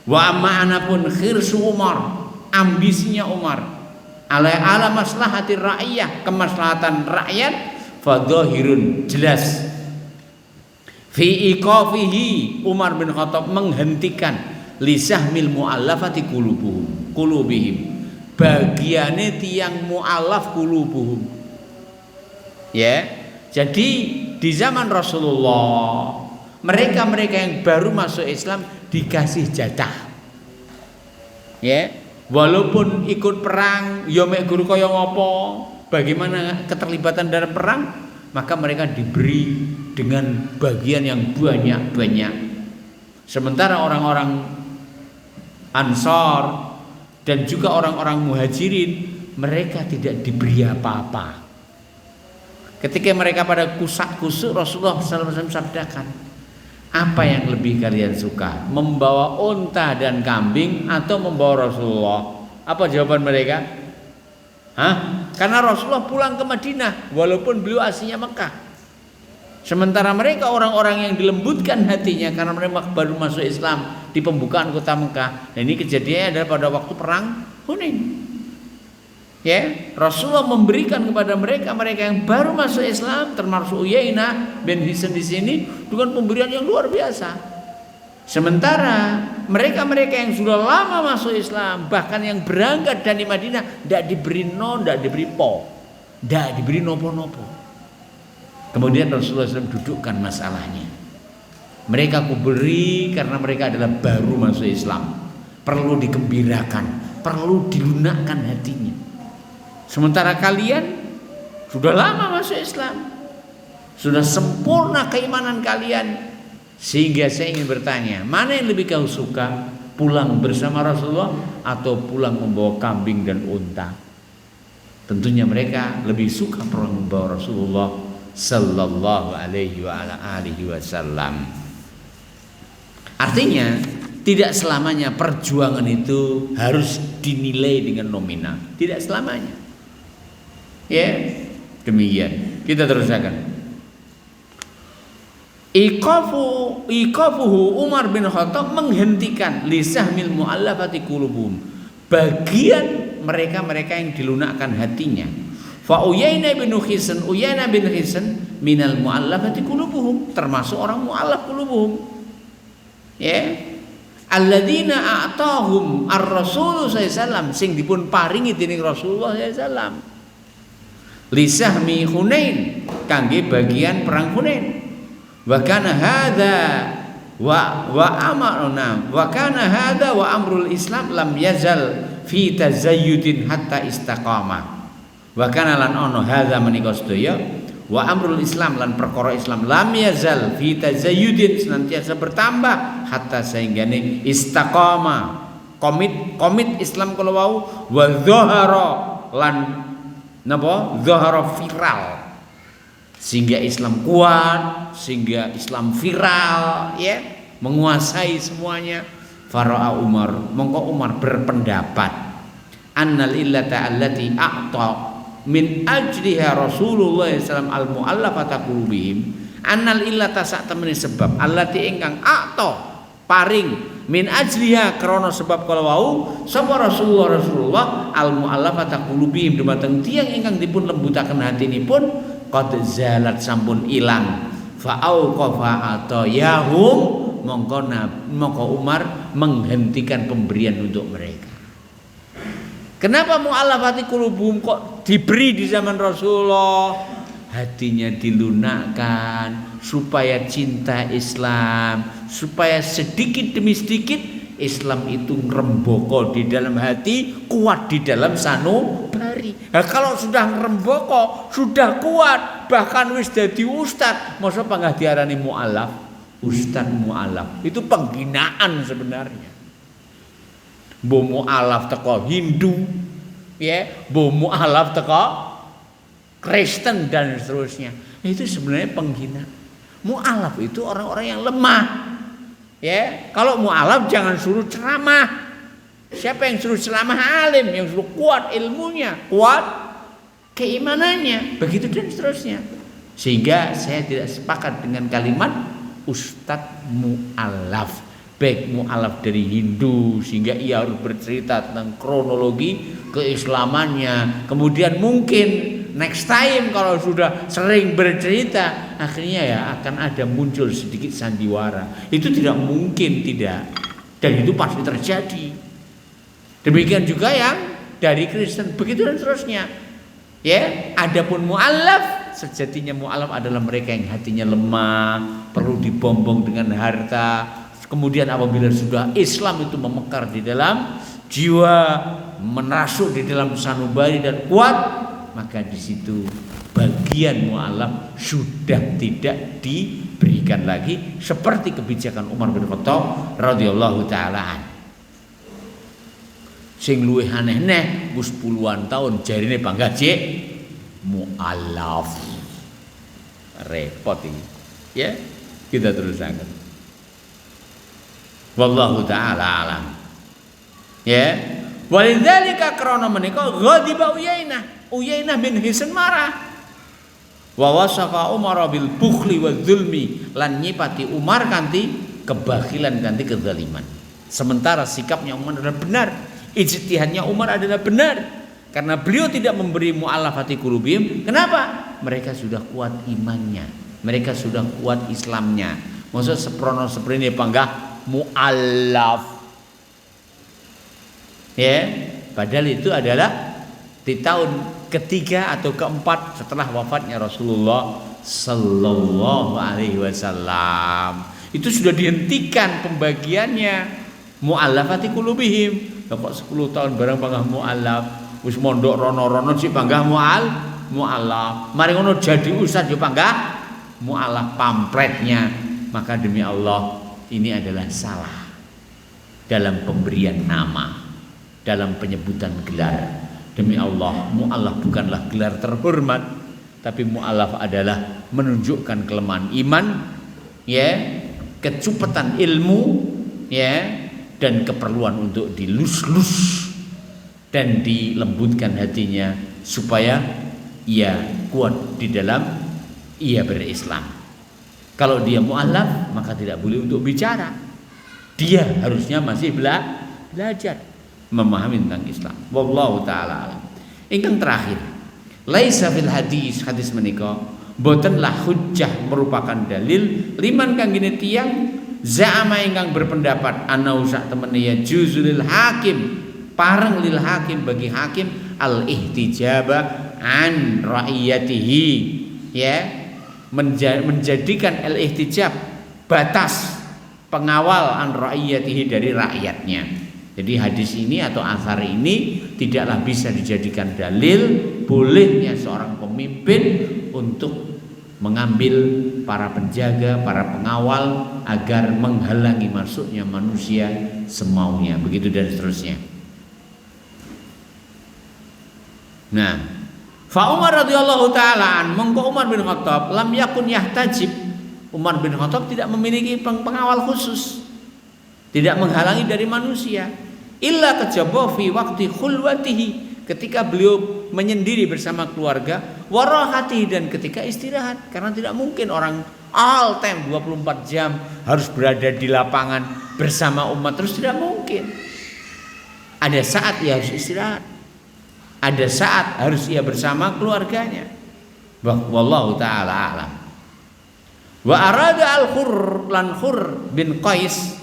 Wa amma anapun khirsu Umar, ambisinya Umar ala maslahatir ra'iyah, kemaslahatan rakyat, fadhahirun jelas Fi iqafihi, Umar bin Khattab menghentikan lisahmil mu'allafati qulubihim, bagiane tiang mu'allaf qulubuhum. Ya. Jadi di zaman Rasulullah, mereka-mereka yang baru masuk Islam dikasih jatah. Ya, walaupun ikut perang, ya mek guru kaya ngopo, bagaimana keterlibatan dalam perang, maka mereka diberi dengan bagian yang banyak-banyak. Sementara orang-orang Ansor dan juga orang-orang Muhajirin, mereka tidak diberi apa-apa. Ketika mereka pada kusak-kusuk, Rasulullah SAW sabdakan, apa yang lebih kalian suka, membawa unta dan kambing atau membawa Rasulullah? Apa jawaban mereka? Karena Rasulullah pulang ke Madinah walaupun beliau aslinya Mekah. Sementara mereka orang-orang yang dilembutkan hatinya karena mereka baru masuk Islam di pembukaan kota Mekah. Dan ini kejadiannya adalah pada waktu perang Hunain. Ya, Rasulullah memberikan kepada mereka yang baru masuk Islam, termasuk Uyainah bin Hisn di sini, dengan pemberian yang luar biasa. Sementara mereka yang sudah lama masuk Islam, bahkan yang berangkat dari Madinah, tidak diberi tidak diberi tidak diberi nopo-nopo. Kemudian Rasulullah SAW dudukkan masalahnya. Mereka kuberi karena mereka adalah baru masuk Islam, perlu digembirakan, perlu dilunakkan hatinya. Sementara kalian sudah lama masuk Islam, sudah sempurna keimanan kalian, sehingga saya ingin bertanya, mana yang lebih kau suka, pulang bersama Rasulullah atau pulang membawa kambing dan unta? Tentunya mereka lebih suka pulang membawa Rasulullah sallallahu alaihi wasallam. Artinya tidak selamanya perjuangan itu harus dinilai dengan nominal, tidak selamanya. Ya, demikian. Kita teruskan. Iqafuhu, Umar bin Khattab menghentikan lisahmil mu'allafati qulubuhum, bagian mereka yang dilunakkan hatinya. Fa Uyainah bin Hisn minal mu'allafati qulubuhum, termasuk orang mu'allaf qulubuhum. Ya. Alladzina a'tahum ar-rasul sallallahu alaihi wasallam, sing dipun paringi dening Rasulullah sallallahu alaihi wasallam. Lisahmi Hunain, kangge bagian perang Hunain. Wa kana hadza wa amarna wa kana hadza wa amrul Islam lam yazal fi tazayyudin hatta istaqama. Wa kana lan ono hadza menika sedaya wa amrul Islam lan perkara Islam lam yazal fi tazayyudin, senantiasa bertambah hatta sainggane istaqama, komit Islam kala wau, wa dzahara lan napa zahara viral, sehingga Islam kuat, sehingga Islam viral, ya, menguasai semuanya. Fara'a Umar, mongko Umar berpendapat annal illata allati a'ta min ajliha Rasulullah sallallahu al mu'allafata qulubihim, annal illata sak temene sebab allati ingkang a'ta paring min ajliha krana sebab kala wau sapa Rasulullah al mu'allafata qulubihim dumateng tiyang ingkang dipun lembutaken hatinipun qad zalat sampun ilang fa auqafa atayahum, mongko Umar menghentikan pemberian untuk mereka. Kenapa mu'allafati qulubuhum kok diberi di zaman Rasulullah? Hatinya dilunakkan supaya cinta Islam, supaya sedikit demi sedikit Islam itu ngrembaka di dalam hati, kuat di dalam sanubari. Nah, kalau sudah ngrembaka, sudah kuat, bahkan wis dadi ustad, masa panggah diarani mu'allaf? Ustad mu'allaf itu penghinaan sebenarnya. Mbok mu'allaf teko Hindu, ya, mbok mu'allaf teko Kristen dan seterusnya, itu sebenarnya penghina. Mu'alaf itu orang-orang yang lemah. Ya, kalau mu'alaf jangan suruh ceramah. Siapa yang suruh ceramah? Alim, yang suruh kuat ilmunya, kuat keimanannya, begitu dan seterusnya. Sehingga saya tidak sepakat dengan kalimat Ustadz mu'alaf, baik mu'alaf dari Hindu sehingga ia harus bercerita tentang kronologi keislamannya, kemudian mungkin next time kalau sudah sering bercerita, akhirnya ya akan ada muncul sedikit sandiwara. Itu tidak mungkin tidak, dan itu pasti terjadi. Demikian juga yang dari Kristen, begitu dan seterusnya. Ya, adapun mu'allaf, sejatinya mu'allaf adalah mereka yang hatinya lemah, perlu dibombong dengan harta. Kemudian apabila sudah Islam itu memekar di dalam jiwa, merasuk di dalam sanubari dan kuat, maka di situ bagian mu'allaf sudah tidak diberikan lagi, seperti kebijakan Umar bin Khattab radhiyallahu taala. Sing luwih aneh-aneh wis puluhan tahun jarine bangga jek mu'allaf. Repot ini. Ya, kita teruskan. Wallahu taala alam. Ya, walidzalika krana menika ghadiba Uyainah bin Hisn marah. Wa wasafa Umar bil bukhli wa dzulmi, lan nyipati Umar kanthi kebakhilan kanthi kezaliman. Sementara sikapnya Umar adalah benar, ijtihadnya Umar adalah benar, karena beliau tidak memberi mu'allafati qulubihim. Kenapa? Mereka sudah kuat imannya, mereka sudah kuat Islamnya. Maksud seprono seprene panggah mu'allaf. Ya, padahal itu adalah di tahun ketiga atau keempat setelah wafatnya Rasulullah sallallahu alaihi wasallam. Itu sudah dihentikan pembagiannya mu'allafati qulubihim. Kok 10 tahun barang panggah mu'allaf, wis mondok rono-rono sik panggah mu'allaf. Mari ngono jadi ustaz yo panggah mu'allaf pamfletnya. Maka demi Allah, ini adalah salah dalam pemberian nama, dalam penyebutan gelar. Demi Allah, mu'allaf bukanlah gelar terhormat, tapi mu'allaf adalah menunjukkan kelemahan iman, ya, kecupetan ilmu, ya, dan keperluan untuk dilus-lus dan dilembutkan hatinya supaya ia kuat di dalam ia berislam. Kalau dia mu'allaf, maka tidak boleh untuk bicara. Dia harusnya masih belajar memahami tentang Islam. Wallahu taala alam. Ingkang terakhir, laisa fil hadis menika botenlah hujjah merupakan dalil liman kang gene tiyang za'ama ingkang berpendapat ana sak temene ya juzulil hakim, pareng lil hakim bagi hakim al ihtijaba an ra'iyatihi, ya, menjadikan al ihtijab batas pengawal an ra'iyatihi dari rakyatnya. Jadi hadis ini atau asar ini tidaklah bisa dijadikan dalil bolehnya seorang pemimpin untuk mengambil para penjaga, para pengawal agar menghalangi masuknya manusia semaunya, begitu dan seterusnya. Nah, fa Umar radhiyallahu taala an, mongko Umar bin Khattab lam yakun yahtajib. Umar bin Khattab tidak memiliki pengawal khusus, tidak menghalangi dari manusia. Illa kejaba fi waqti khulwatihi, ketika beliau menyendiri bersama keluarga, warahati, dan ketika istirahat, karena tidak mungkin orang all time 24 jam harus berada di lapangan bersama umat terus, tidak mungkin. Ada saat ia harus istirahat, ada saat harus ia bersama keluarganya. Wallahu taala alam. Wa arada al-Khurr lan Khurr bin Qais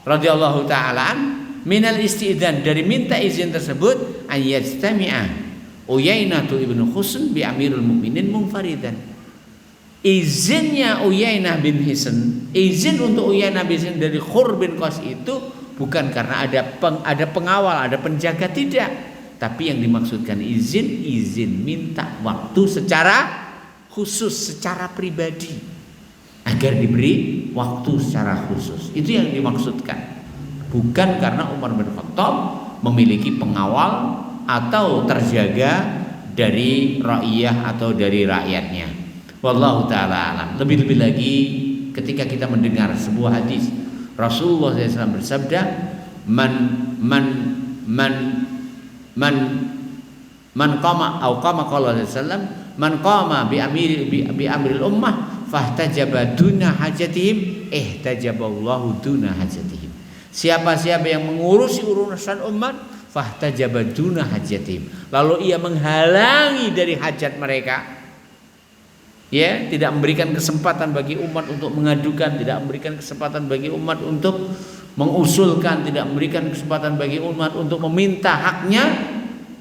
radhiyallahu taala an minal isti'dzan, dari minta izin tersebut, ayyastami'a Uyainah ibnu Hisn bi Amirul Mukminin munfaridan. Izinnya Uyainah bin Hisn, izin untuk Uyainah bin Hisn dari Khurr bin Qais itu bukan karena ada pengawal, ada penjaga, tidak, tapi yang dimaksudkan izin minta waktu secara khusus, secara pribadi, agar diberi waktu secara khusus. Itu yang dimaksudkan. Bukan karena Umar bin Khattab memiliki pengawal atau terjaga dari ra'iyah atau dari rakyatnya. Wallahu ta'ala alam. Lebih-lebih lagi ketika kita mendengar sebuah hadis Rasulullah SAW bersabda, man qama au qama qala sallallahu man qama bi amril ummah fahtajaba duna hajatihim ihtajaballahu duna hajatihim. Siapa-siapa yang mengurusi urusan umat, fahtajaba duna hajatihim, lalu ia menghalangi dari hajat mereka, ya, tidak memberikan kesempatan bagi umat untuk mengadukan, tidak memberikan kesempatan bagi umat untuk mengusulkan, tidak memberikan kesempatan bagi umat untuk meminta haknya,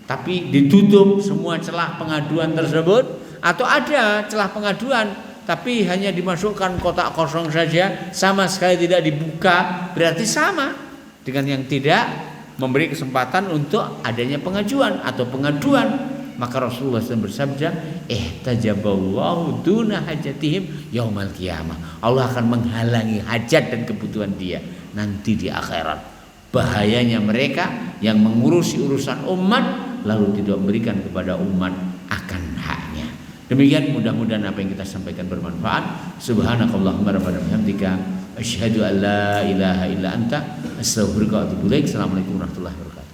tapi ditutup semua celah pengaduan tersebut. Atau ada celah pengaduan tapi hanya dimasukkan kotak kosong saja, sama sekali tidak dibuka, berarti sama dengan yang tidak memberi kesempatan untuk adanya pengajuan atau pengaduan. Maka Rasulullah SAW bersabda, tajaballahu duna hajatihim yaumal qiyamah. Allah akan menghalangi hajat dan kebutuhan dia nanti di akhirat. Bahayanya mereka yang mengurusi urusan umat lalu tidak memberikan kepada umat akan haknya. Demikian, mudah-mudahan apa yang kita sampaikan bermanfaat. Subhanakallahumma rabbana bihamdika asyhadu an la ilaha illa anta astaghfiruka wa atubu ilaik. Assalamualaikum warahmatullahi wabarakatuh.